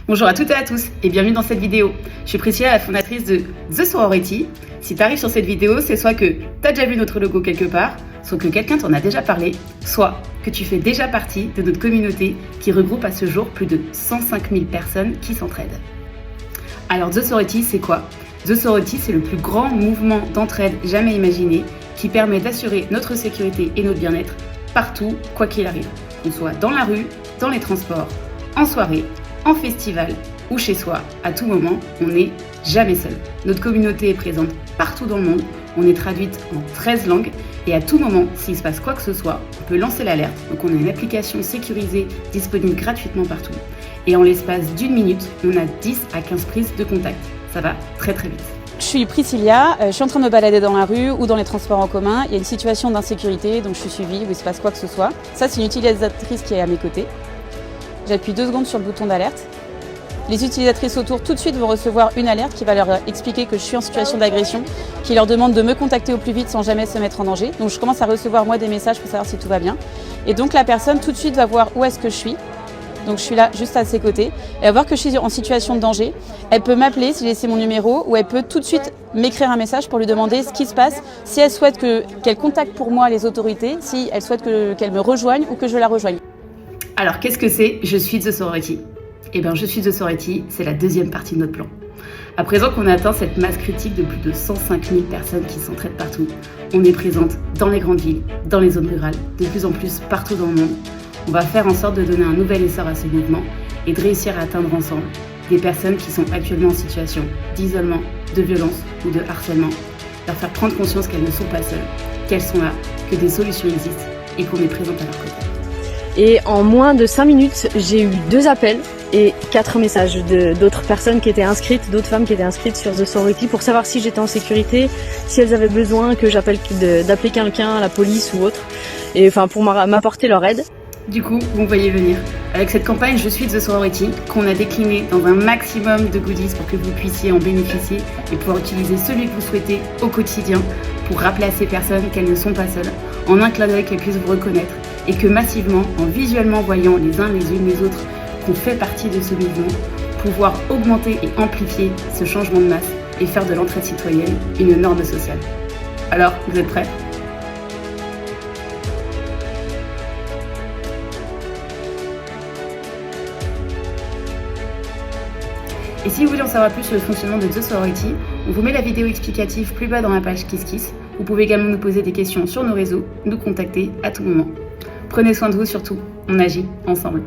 Bonjour à toutes et à tous et bienvenue dans cette vidéo. Je suis Priscilla, la fondatrice de The Sorority. Si tu arrives sur cette vidéo, c'est soit que tu as déjà vu notre logo quelque part, soit que quelqu'un t'en a déjà parlé, soit que tu fais déjà partie de notre communauté qui regroupe à ce jour plus de 105 000 personnes qui s'entraident. Alors The Sorority, c'est quoi? The Sorority, c'est le plus grand mouvement d'entraide jamais imaginé qui permet d'assurer notre sécurité et notre bien-être partout, quoi qu'il arrive. Qu'on soit dans la rue, dans les transports, en soirée, en festival ou chez soi, à tout moment, on n'est jamais seul. Notre communauté est présente partout dans le monde, on est traduite en 13 langues et à tout moment, s'il se passe quoi que ce soit, on peut lancer l'alerte. Donc on a une application sécurisée disponible gratuitement partout. Et en l'espace d'1 minute, on a 10 à 15 prises de contact. Ça va très très vite. Je suis Priscilla, je suis en train de me balader dans la rue ou dans les transports en commun. Il y a une situation d'insécurité, donc je suis suivie où il se passe quoi que ce soit. Ça, c'est une utilisatrice qui est à mes côtés. J'appuie 2 secondes sur le bouton d'alerte. Les utilisatrices autour tout de suite vont recevoir une alerte qui va leur expliquer que je suis en situation d'agression, qui leur demande de me contacter au plus vite sans jamais se mettre en danger. Donc je commence à recevoir moi des messages pour savoir si tout va bien. Et donc la personne tout de suite va voir où est-ce que je suis. Donc je suis là juste à ses côtés. Elle va voir que je suis en situation de danger. Elle peut m'appeler si j'ai laissé mon numéro ou elle peut tout de suite m'écrire un message pour lui demander ce qui se passe, si elle souhaite qu'elle contacte pour moi les autorités, si elle souhaite qu'elle me rejoigne ou que je la rejoigne. Alors qu'est-ce que c'est Je suis The Sorority? Eh bien, Je suis The Sorority, c'est la deuxième partie de notre plan. À présent qu'on a atteint cette masse critique de plus de 105 000 personnes qui s'entraident partout, on est présente dans les grandes villes, dans les zones rurales, de plus en plus partout dans le monde. On va faire en sorte de donner un nouvel essor à ce mouvement et de réussir à atteindre ensemble des personnes qui sont actuellement en situation d'isolement, de violence ou de harcèlement. Leur faire prendre conscience qu'elles ne sont pas seules, qu'elles sont là, que des solutions existent et qu'on est présente à leur côté. Et en moins de 5 minutes, j'ai eu 2 appels et 4 messages d'autres personnes qui étaet inscrites, d'autres femmes qui étaient inscrites sur The Sorority pour savoir si j'étais en sécurité, si elles avaient besoin que d'appeler quelqu'un, la police ou autre, et enfin pour m'apporter leur aide. Du coup, vous me voyez venir. Avec cette campagne Je suis The Sorority, qu'on a déclinée dans un maximum de goodies pour que vous puissiez en bénéficier et pouvoir utiliser celui que vous souhaitez au quotidien pour rappeler à ces personnes qu'elles ne sont pas seules, en un clin d'œil qu'elles puissent vous reconnaître et que massivement, en visuellement voyant les uns les unes les autres qu'on fait partie de ce mouvement, pouvoir augmenter et amplifier ce changement de masse et faire de l'entraide citoyenne une norme sociale. Alors, vous êtes prêts ? Et si vous voulez en savoir plus sur le fonctionnement de The Sorority, on vous met la vidéo explicative plus bas dans la page KissKiss. Vous pouvez également nous poser des questions sur nos réseaux, nous contacter à tout moment. Prenez soin de vous surtout, on agit ensemble.